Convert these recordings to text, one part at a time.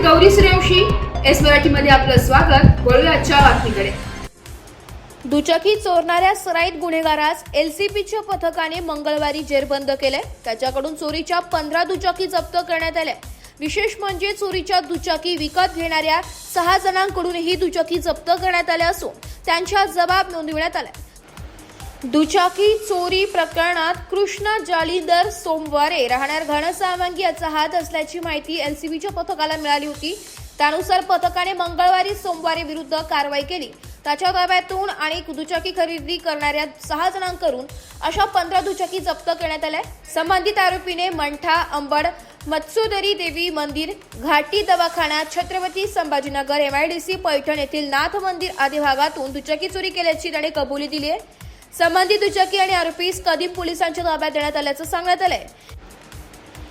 Gauri Suryavanshi, S मराठीमध्ये आपलं स्वागत। वळूया आजच्या बातमीकडे। दुचाकी चोरणाऱ्या सराईत गुन्हेगारास एलसीपीच्या पथकाने मंगळवारी जेरबंद केले। त्याच्याकडून चोरीच्या 15 दुचाकी जप्त करण्यात आल्या। विशेष म्हणजे चोरीच्या दुचाकी विकत घेणाऱ्या 6 जणांकडून ही दुचाकी जप्त करण्यात आल्या असून त्यांच्या जबाब नोंदविण्यात आला। दुचाकी चोरी प्रकरणात कृष्ण जालिंदर सोमवारे राहणार घनसावंगी याचा हात असल्याची माहिती एलसीबीच्या पथकाला मिळाली होती। त्यानुसार पथकाने मंगळवारी सोमवारी विरुद्ध कारवाई केली। त्याच्या ताब्यातून आणि दुचाकी खरेदी करणाऱ्या 6 जणांकडून अशा 15 दुचाकी जप्त करण्यात आल्या। संबंधित आरोपीने मंठा, अंबड, मत्सोदरी देवी मंदिर, घाटी दवाखाना, छत्रपती संभाजीनगर, एमआयडीसी, पैठण येथील नाथ मंदिर आदी भागातून दुचाकी चोरी केल्याची त्याने कबुली दिली आहे। संबंधित दुचाकी आणि आरोपीस कदीम पोलिसांच्या ताब्यात देण्यात आल्याचं सांगण्यात आलंय।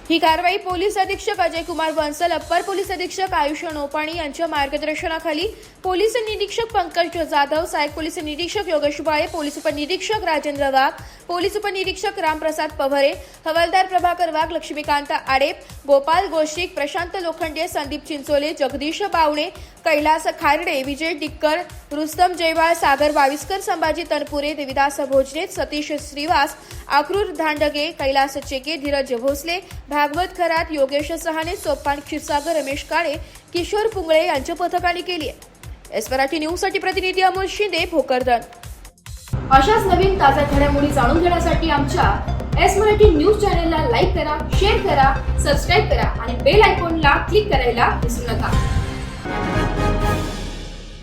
ही कारवाई पोलीस अधीक्षक अजय कुमार बन्सल, अप्पर पोलीस अधीक्षक आयुष नोपाणी यांच्या मार्गदर्शनाखाली पोलीस निरीक्षक पंकज जाधव, सहाय्यक पोलीस निरीक्षक योगेश बाळे, पोलीस उपनिरीक्षक राजेंद्र वाघ, पोलीस उपनिरीक्षक रामप्रसाद पभरे, हवालदार प्रभाकर वाघ, लक्ष्मीकांत आडेप, गोपाल गोशिक, प्रशांत लोखंडे, संदीप चिंचोले, जगदीश बावणे, कैलास खारडे, विजय डिक्कर, रुस्तम जयवाळ, सागर वाविस्कर, संभाजी तनपुरे, देविदास भोजने, सतीश श्रीवास, आक्रूर धांडगे, कैलास चेके, धीरज भोसले, भागवत खरात, योगेश सहाने, सोपान क्षीरसागर, रमेश काळे, किशोर पुंगळे यांच्या पथकाने केली आहे। एस मराठी न्यूज साठी प्रतिनिधी अमोल शिंदे, भोकरदन। अशाच नवीन ताज्या घडामोडी जाणून घेण्यासाठी आमच्या एस मराठी न्यूज चॅनलला लाईक करा, शेअर करा, सबस्क्राईब करा आणि बेल आयकॉनला क्लिक करायला विसरू नका।